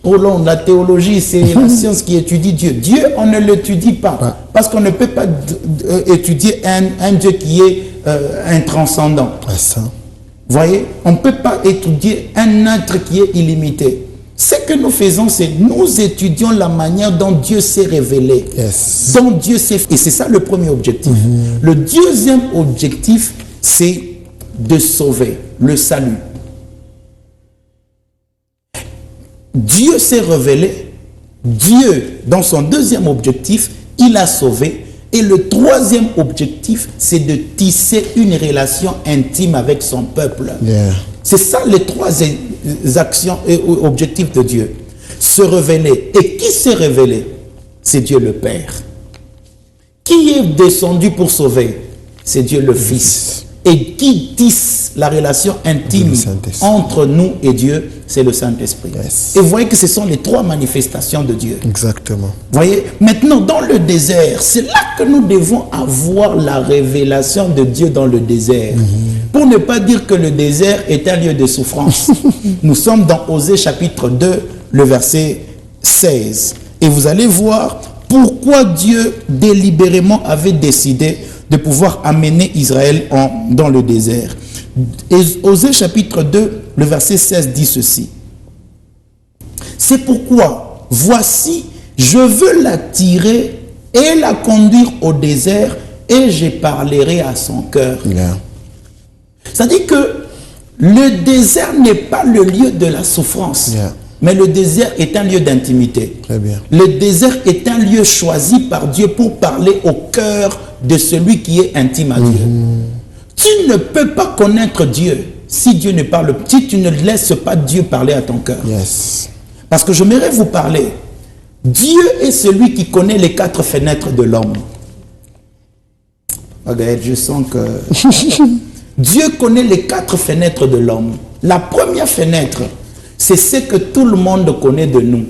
D: Pour l'homme, la théologie, c'est la science qui étudie Dieu. Dieu, on ne l'étudie pas. Parce qu'on ne peut pas étudier un Dieu qui est intranscendant. Voyez, on ne peut pas étudier un être qui est illimité. Ce que nous faisons, c'est nous étudions la manière dont Dieu s'est révélé. Dont Dieu s'est... Et c'est ça le premier objectif. Le deuxième objectif, c'est de sauver, le salut. Dieu s'est révélé. Dieu, dans son deuxième objectif, il a sauvé. Et le troisième objectif, c'est de tisser une relation intime avec son peuple. C'est ça les trois actions et objectifs de Dieu. Se révéler. Et qui s'est révélé? C'est Dieu le Père. Qui est descendu pour sauver? C'est Dieu le Fils. Et qui tisse la relation intime entre nous et Dieu? C'est le Saint-Esprit. Et vous voyez que ce sont les trois manifestations de Dieu.
A: Exactement.
D: Voyez, maintenant dans le désert, c'est là que nous devons avoir la révélation de Dieu dans le désert. Pour ne pas dire que le désert est un lieu de souffrance. Nous sommes dans Osée chapitre 2, le verset 16. Et vous allez voir pourquoi Dieu délibérément avait décidé de pouvoir amener Israël dans le désert. Et Osée chapitre 2, le verset 16 dit ceci. C'est pourquoi, voici, je veux l'attirer et la conduire au désert et je parlerai à son cœur. C'est-à-dire que le désert n'est pas le lieu de la souffrance. Mais le désert est un lieu d'intimité. Le désert est un lieu choisi par Dieu pour parler au cœur de celui qui est intime à Dieu. Tu ne peux pas connaître Dieu si Dieu ne parle, si tu ne laisses pas Dieu parler à ton cœur. Parce que j'aimerais vous parler. Dieu est celui qui connaît les 4 fenêtres de l'homme. Regarde, je sens que Dieu connaît les 4 fenêtres de l'homme. La première fenêtre, c'est ce que tout le monde connaît de nous.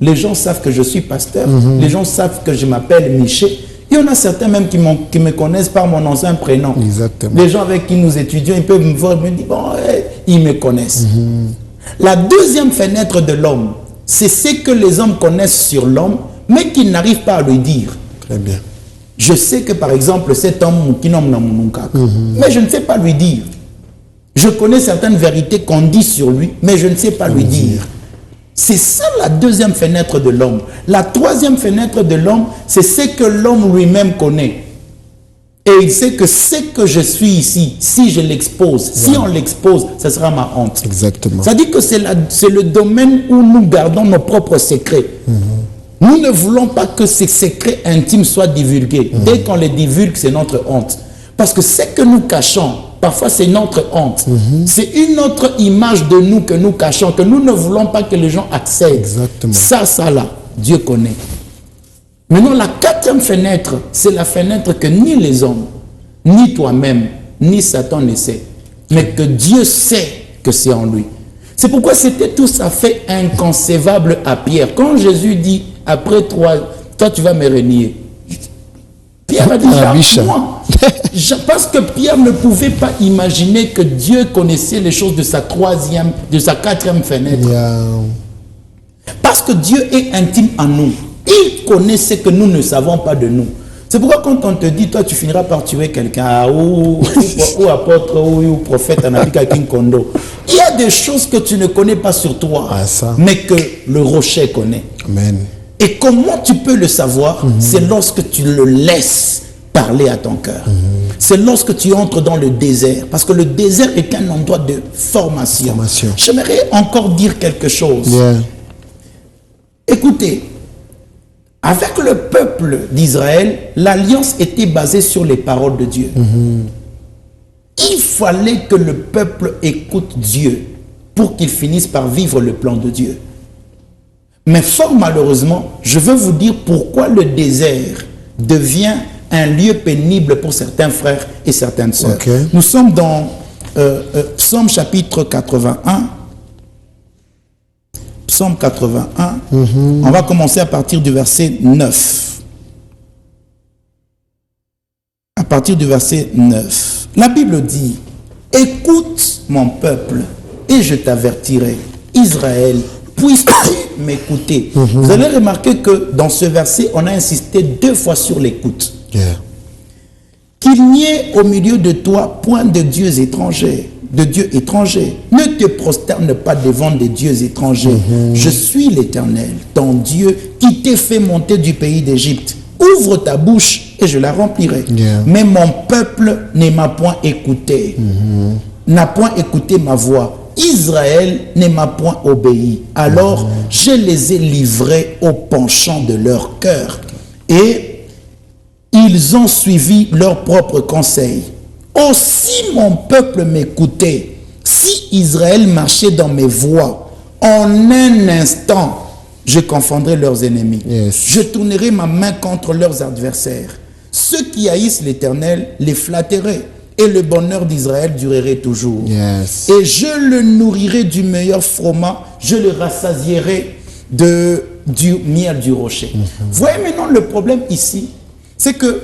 D: Les gens savent que je suis pasteur. Les gens savent que je m'appelle Miché. Il y en a certains même qui me connaissent par mon ancien prénom. Les gens avec qui nous étudions, ils peuvent me voir et me dire, bon, ils me connaissent. La deuxième fenêtre de l'homme, c'est ce que les hommes connaissent sur l'homme, mais qu'ils n'arrivent pas à lui dire. Je sais que par exemple, cet homme, mais je ne sais pas lui dire. Je connais certaines vérités qu'on dit sur lui, mais je ne sais pas lui dire. C'est ça la deuxième fenêtre de l'homme. La troisième fenêtre de l'homme, c'est ce que l'homme lui-même connaît. Et il sait que ce que je suis ici, si je l'expose, si on l'expose, ce sera ma honte.
A: Exactement.
D: Ça dit que c'est le domaine où nous gardons nos propres secrets. Nous ne voulons pas que ces secrets intimes soient divulgués. Dès qu'on les divulgue, c'est notre honte. Parce que ce que nous cachons, parfois c'est notre honte. C'est une autre image de nous que nous cachons, que nous ne voulons pas que les gens accèdent.
A: Exactement.
D: Ça là, Dieu connaît. Maintenant, la quatrième fenêtre, c'est la fenêtre que ni les hommes, ni toi-même, ni Satan ne sait, mais que Dieu sait que c'est en lui. C'est pourquoi c'était tout à fait inconcevable à Pierre. Quand Jésus dit, après toi tu vas me renier. Pierre a dit, moi. Parce que Pierre ne pouvait pas imaginer que Dieu connaissait les choses de sa quatrième fenêtre. Parce que Dieu est intime en nous. Il connaît ce que nous ne savons pas de nous. C'est pourquoi quand on te dit, toi tu finiras par tuer quelqu'un, ou apôtre, ou prophète en Afrique King Kondo, il y a des choses que tu ne connais pas sur toi, mais que le rocher connaît.
A: Amen.
D: Et comment tu peux le savoir? C'est lorsque tu le laisses parler à ton cœur. C'est lorsque tu entres dans le désert. Parce que le désert est un endroit de formation. J'aimerais encore dire quelque chose. Écoutez, avec le peuple d'Israël, l'alliance était basée sur les paroles de Dieu. Il fallait que le peuple écoute Dieu pour qu'il finisse par vivre le plan de Dieu. Mais fort malheureusement, je veux vous dire pourquoi le désert devient un lieu pénible pour certains frères et certaines sœurs. Nous sommes dans Psaume chapitre 81. Psaume 81, on va commencer à partir du verset 9. À partir du verset 9. La Bible dit, « Écoute mon peuple et je t'avertirai. Israël, puisses-tu m'écouter ?» Vous allez remarquer que dans ce verset, on a insisté 2 fois sur l'écoute. Qu'il n'y ait au milieu de toi point de dieux étrangers. Ne te prosterne pas devant des dieux étrangers. Je suis l'Éternel, ton Dieu, qui t'ai fait monter du pays d'Égypte. Ouvre ta bouche et je la remplirai. Mais mon peuple ne m'a point écouté, n'a point écouté ma voix. Israël ne m'a point obéi. Alors je les ai livrés au penchant de leur cœur. Et ils ont suivi leur propre conseil. Oh, si mon peuple m'écoutait, si Israël marchait dans mes voies, en un instant, je confondrai leurs ennemis. Je tournerai ma main contre leurs adversaires. Ceux qui haïssent l'Éternel les flatterai, et le bonheur d'Israël durerait toujours. Et je le nourrirai du meilleur froment, je le rassasierai du miel du rocher. Voyez maintenant le problème ici, c'est que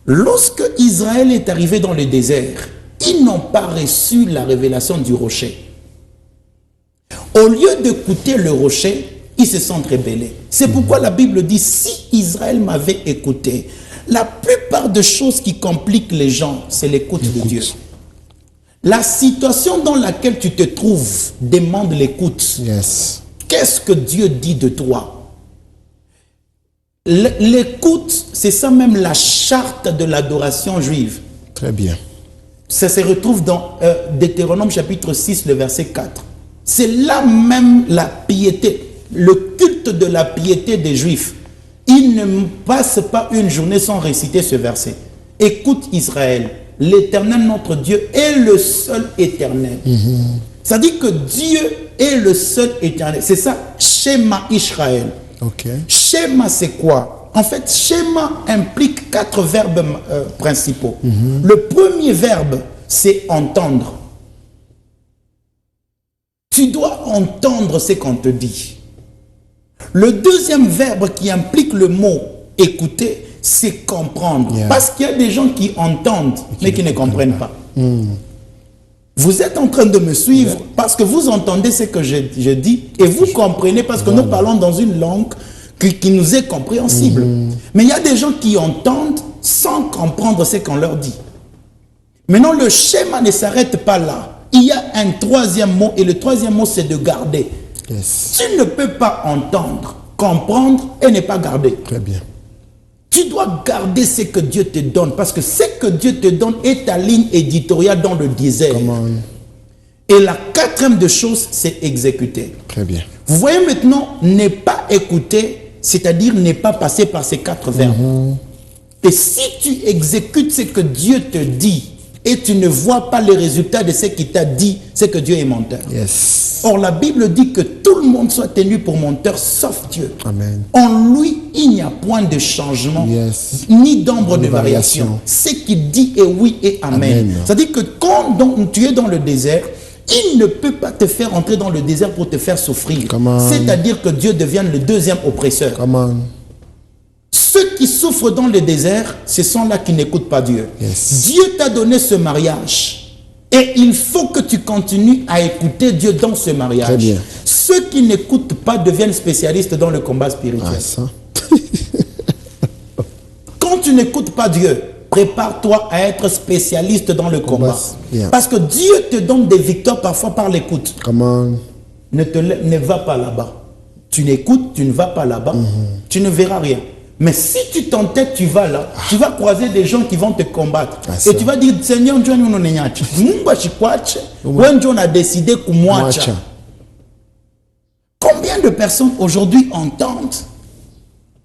D: lorsque Israël est arrivé dans le désert, ils n'ont pas reçu la révélation du rocher. Au lieu d'écouter le rocher, ils se sont rebellés. C'est pourquoi la Bible dit, si Israël m'avait écouté, la plupart des choses qui compliquent les gens, c'est l'écoute de Dieu. La situation dans laquelle tu te trouves demande l'écoute. Qu'est-ce que Dieu dit de toi? L'écoute, c'est ça même la charte de l'adoration juive.
A: Très bien.
D: Ça se retrouve dans Deutéronome chapitre 6, le verset 4. C'est là même la piété, le culte de la piété des Juifs. Ils ne passent pas une journée sans réciter ce verset. Écoute Israël, l'Éternel notre Dieu est le seul éternel. Ça dit que Dieu est le seul éternel. C'est ça, Shema Israël. Shema, c'est quoi? En fait, Shema implique 4 verbes principaux. Le premier verbe, c'est entendre. Tu dois entendre ce qu'on te dit. Le deuxième verbe qui implique le mot écouter, c'est comprendre. Parce qu'il y a des gens qui entendent, mais qui ne comprennent pas. Vous êtes en train de me suivre parce que vous entendez ce que je dis et vous comprenez parce que nous parlons dans une langue qui nous est compréhensible. Mais il y a des gens qui entendent sans comprendre ce qu'on leur dit. Maintenant, le schéma ne s'arrête pas là. il y a un troisième mot, et le troisième mot, c'est de garder.
A: Yes.
D: Tu ne peux pas entendre, comprendre et ne pas garder.
A: Très bien.
D: Tu dois garder ce que Dieu te donne, parce que ce que Dieu te donne est ta ligne éditoriale dans le désert.
A: Come on.
D: Et la quatrième de choses, c'est exécuter.
A: Très bien.
D: Vous voyez maintenant, ne pas écouter, c'est-à-dire ne pas passer par ces 4 verbes. Et si tu exécutes ce que Dieu te dit et tu ne vois pas les résultats de ce qu'il t'a dit, c'est que Dieu est menteur.
A: Yes.
D: Or, la Bible dit que tout le monde soit tenu pour menteur, sauf Dieu.
A: Amen.
D: En lui, il n'y a point de changement,
A: Yes.
D: ni d'ombre de
A: De
D: variation.
A: variation.
D: Ce qu'il dit est oui et amen.
A: Amen.
D: C'est-à-dire que quand tu es dans le désert, il ne peut pas te faire entrer dans le désert pour te faire souffrir.
A: Come on.
D: C'est-à-dire que Dieu devienne le deuxième oppresseur.
A: Come on.
D: Ceux qui souffrent dans le désert, ce sont là qui n'écoutent pas Dieu.
A: Yes.
D: Dieu t'a donné ce mariage. Et il faut que tu continues à écouter Dieu dans ce mariage.
A: Très bien.
D: Ceux qui n'écoutent pas deviennent spécialistes dans le combat spirituel.
A: Ah, ça.
D: Quand tu n'écoutes pas Dieu, prépare-toi à être spécialiste dans le combat.
A: Yeah.
D: Parce que Dieu te donne des victoires parfois par l'écoute.
A: Come on.
D: Ne va pas là-bas. Tu n'écoutes, tu ne vas pas là-bas. Tu ne verras rien. Mais si tu t'entêtes, tu vas là, tu vas croiser des gens qui vont te combattre.
A: Ah, ça.
D: Et tu vas dire, Seigneur, Dieu nous n'enyache. Mumba chikwache, when Dieu a décidé kumwacha.
A: Mwacha.
D: Combien de personnes aujourd'hui entendent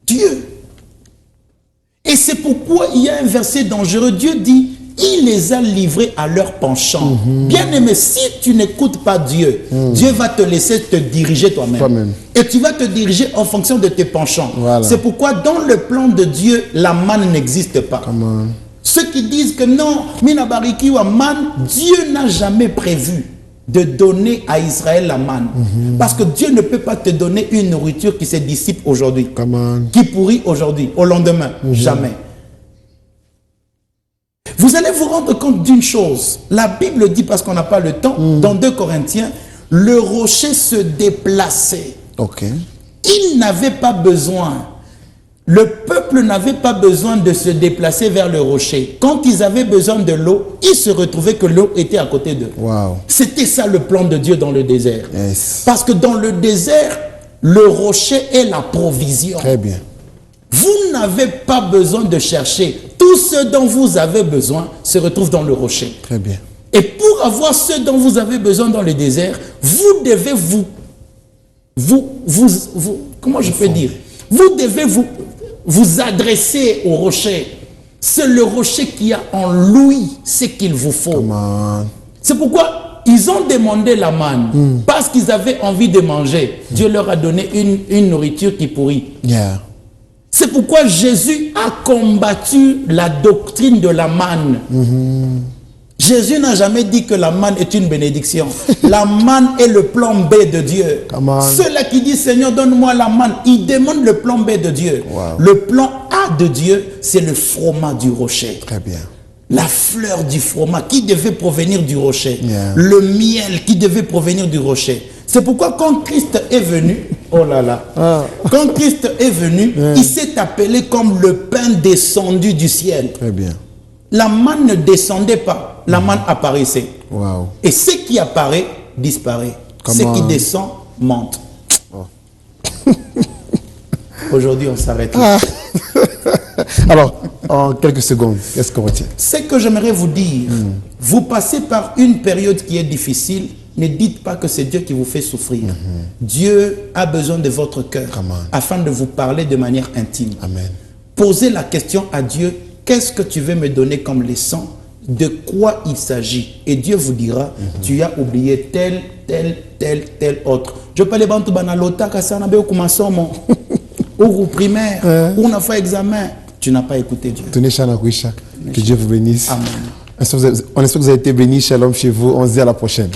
D: Dieu? Et c'est pourquoi il y a un verset dangereux. Dieu dit, il les a livrés à leur penchant. Bien-aimé, si tu n'écoutes pas Dieu, Dieu va te laisser te diriger toi-même.
A: Toi-même.
D: Et tu vas te diriger en fonction de tes penchants.
A: Voilà.
D: C'est pourquoi dans le plan de Dieu, la manne n'existe pas.
A: Come on.
D: Ceux qui disent que non, Minabariki ou manne, Dieu n'a jamais prévu de donner à Israël la manne. Parce que Dieu ne peut pas te donner une nourriture qui se dissipe aujourd'hui,
A: Come on.
D: qui pourrit aujourd'hui, au lendemain. Jamais. Vous allez vous rendre compte d'une chose. La Bible dit, parce qu'on n'a pas le temps, dans 2 Corinthiens, le rocher se déplaçait.
A: Ok.
D: Il n'avait pas besoin. Le peuple n'avait pas besoin de se déplacer vers le rocher. Quand ils avaient besoin de l'eau, ils se retrouvaient que l'eau était à côté d'eux.
A: Wow.
D: C'était ça le plan de Dieu dans le désert.
A: Yes.
D: Parce que dans le désert, le rocher est la provision.
A: Très bien.
D: Vous n'avez pas besoin de chercher. Tout ce dont vous avez besoin se retrouve dans le rocher.
A: Très bien.
D: Et pour avoir ce dont vous avez besoin dans le désert, vous devez comment je peux dire? Vous devez vous adresser au rocher. C'est le rocher qui a en lui ce qu'il vous faut.
A: Come on.
D: C'est pourquoi ils ont demandé la manne. Parce qu'ils avaient envie de manger. Dieu leur a donné une nourriture qui pourrit.
A: Yeah.
D: C'est pourquoi Jésus a combattu la doctrine de la manne. Jésus n'a jamais dit que la manne est une bénédiction. La manne est le plan B de Dieu.
A: Come on.
D: Ceux-là qui disent Seigneur, donne-moi la manne, ils demandent le plan B de Dieu.
A: Wow.
D: Le plan A de Dieu, c'est le froment du rocher.
A: Très bien.
D: La fleur du froment qui devait provenir du rocher.
A: Yeah.
D: Le miel qui devait provenir du rocher. C'est pourquoi quand Christ est venu, oh là là, quand Christ est venu, il s'est appelé comme le pain descendu du ciel.
A: Très bien.
D: La manne ne descendait pas, la manne apparaissait.
A: Wow.
D: Et ce qui apparaît, disparaît. Ce
A: Comment?
D: qui descend, monte. Aujourd'hui, on s'arrête là.
A: Alors, en quelques secondes, qu'est-ce qu'on retient?
D: Ce que j'aimerais vous dire, vous passez par une période qui est difficile, ne dites pas que c'est Dieu qui vous fait souffrir. Dieu a besoin de votre cœur
A: Come on.
D: afin de vous parler de manière intime.
A: Amen.
D: Posez la question à Dieu, qu'est-ce que tu veux me donner comme leçon? De quoi il s'agit? Et Dieu vous dira, tu as oublié tel autre. Je peux aller bantu banalota kasana be okumasomo ou primaire ou on a fait examen. Tu n'as pas écouté Dieu.
A: Tenez Shana Kouisha. Que Dieu vous bénisse.
D: Amen.
A: On espère que vous avez été bénis. Shalom chez vous. On se dit à la prochaine.